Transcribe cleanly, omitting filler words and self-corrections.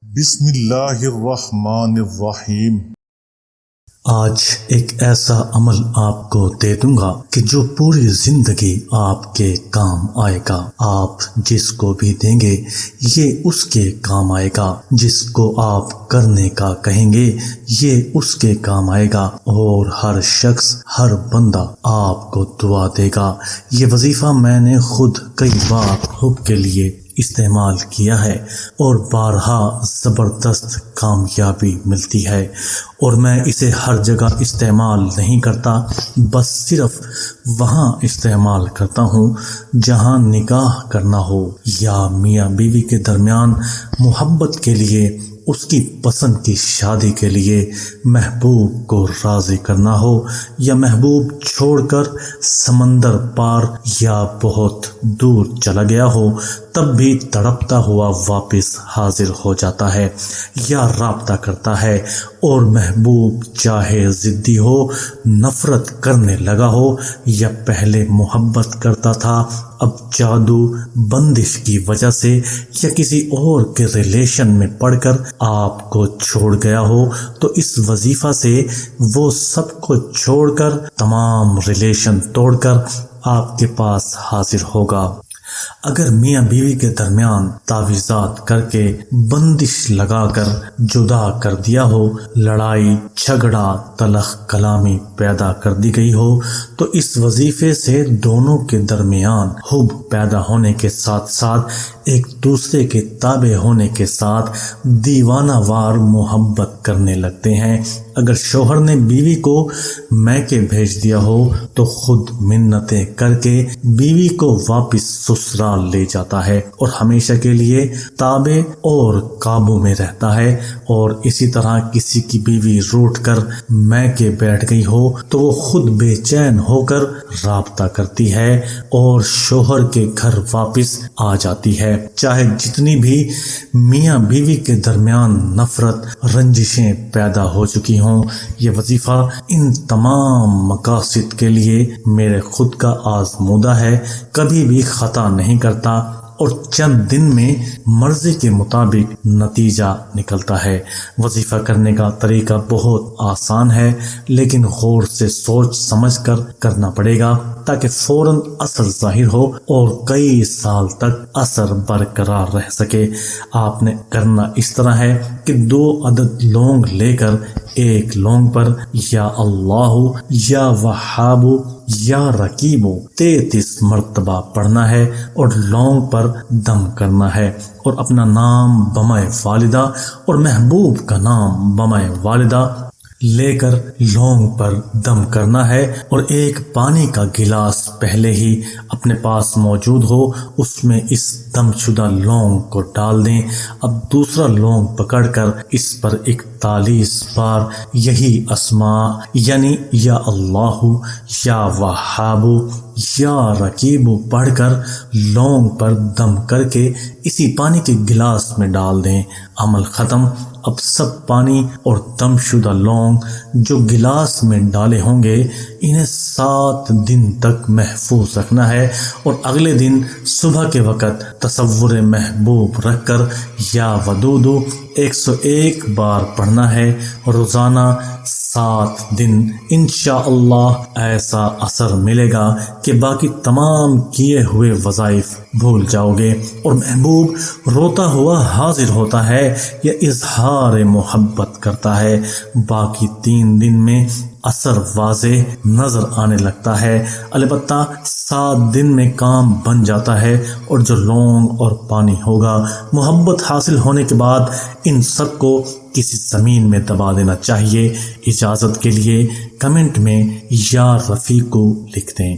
بسم اللہ الرحمن الرحیم۔ آج ایک ایسا عمل آپ کو دے دوں گا کہ جو پوری زندگی آپ کے کام آئے گا۔ آپ جس کو بھی دیں گے یہ اس کے کام آئے گا، جس کو آپ کرنے کا کہیں گے یہ اس کے کام آئے گا، اور ہر شخص، ہر بندہ آپ کو دعا دے گا۔ یہ وظیفہ میں نے خود کئی بار حب کے لیے استعمال کیا ہے اور بارہا زبردست کامیابی ملتی ہے، اور میں اسے ہر جگہ استعمال نہیں کرتا، بس صرف وہاں استعمال کرتا ہوں جہاں نکاح کرنا ہو، یا میاں بیوی کے درمیان محبت کے لیے، اس کی پسند کی شادی کے لیے محبوب کو راضی کرنا ہو، یا محبوب چھوڑ کر سمندر پار یا بہت دور چلا گیا ہو تب بھی تڑپتا ہوا واپس حاضر ہو جاتا ہے، یا رابطہ کرتا ہے، اور محبوب چاہے ضدی ہو، نفرت کرنے لگا ہو، یا پہلے محبت کرتا تھا اب جادو بندش کی وجہ سے یا کسی اور کے ریلیشن میں پڑ کر آپ کو چھوڑ گیا ہو، تو اس وظیفہ سے وہ سب کو چھوڑ کر، تمام ریلیشن توڑ کر آپ کے پاس حاضر ہوگا۔ اگر میاں بیوی کے درمیان تعویذات کر کے، بندش لگا کر جدا کر دیا ہو، لڑائی جھگڑا تلخ کلامی پیدا کر دی گئی ہو، تو اس وظیفے سے دونوں کے درمیان حب پیدا ہونے کے ساتھ ساتھ ایک دوسرے کے تابع ہونے کے ساتھ دیوانہ وار محبت کرنے لگتے ہیں۔ اگر شوہر نے بیوی کو میکے بھیج دیا ہو تو خود منتیں کر کے بیوی کو واپس سسرال لے جاتا ہے اور ہمیشہ کے لیے تابع اور قابو میں رہتا ہے، اور اسی طرح کسی کی بیوی روٹھ کر میکے بیٹھ گئی ہو تو وہ خود بے چین ہو کر رابطہ کرتی ہے اور شوہر کے گھر واپس آ جاتی ہے، چاہے جتنی بھی میاں بیوی کے درمیان نفرت رنجشیں پیدا ہو چکی ہوں۔ یہ وظیفہ ان تمام مقاصد کے لیے میرے خود کا آزمودہ ہے، کبھی بھی خطا نہیں کرتا، اور چند دن میں مرضی کے مطابق نتیجہ نکلتا ہے۔ وظیفہ کرنے کا طریقہ بہت آسان ہے، لیکن غور سے سوچ سمجھ کر کرنا پڑے گا تاکہ فوراً اثر ظاہر ہو اور کئی سال تک اثر برقرار رہ سکے۔ آپ نے کرنا اس طرح ہے کہ 2 عدد لونگ لے کر ایک لونگ پر یا اللہ، یا وہاب، یا رقیب 33 مرتبہ پڑھنا ہے، اور لونگ پر دم کرنا ہے، اور اپنا نام بمائے والدہ اور محبوب کا نام بمائے والدہ لے کر لونگ پر دم کرنا ہے، اور ایک پانی کا گلاس پہلے ہی اپنے پاس موجود ہو، اس میں اس دم شدہ لونگ کو ڈال دیں۔ اب دوسرا لونگ پکڑ کر اس پر 41 بار یہی اسماء یعنی یا اللہ، یا وہاب، یا رقیب پڑھ کر لونگ پر دم کر کے اسی پانی کے گلاس میں ڈال دیں۔ عمل ختم۔ اب سب پانی اور دم شدہ لونگ جو گلاس میں ڈالے ہوں گے انہیں 7 دن تک محفوظ رکھنا ہے، اور اگلے دن صبح کے وقت تصور محبوب رکھ کر یا ودود 101 بار پڑھنا ہے، روزانہ 7 دن۔ انشاءاللہ ایسا اثر ملے گا کہ باقی تمام کیے ہوئے وظائف بھول جاؤ گے، اور محبوب روتا ہوا حاضر ہوتا ہے یا اظہار محبت کرتا ہے۔ باقی 3 دن میں اثر واضح نظر آنے لگتا ہے، البتہ 7 دن میں کام بن جاتا ہے، اور جو لونگ اور پانی ہوگا محبت حاصل ہونے کے بعد ان سب کو کسی زمین میں دبا دینا چاہیے۔ اجازت کے لیے کمنٹ میں یا رفیق کو لکھ دیں۔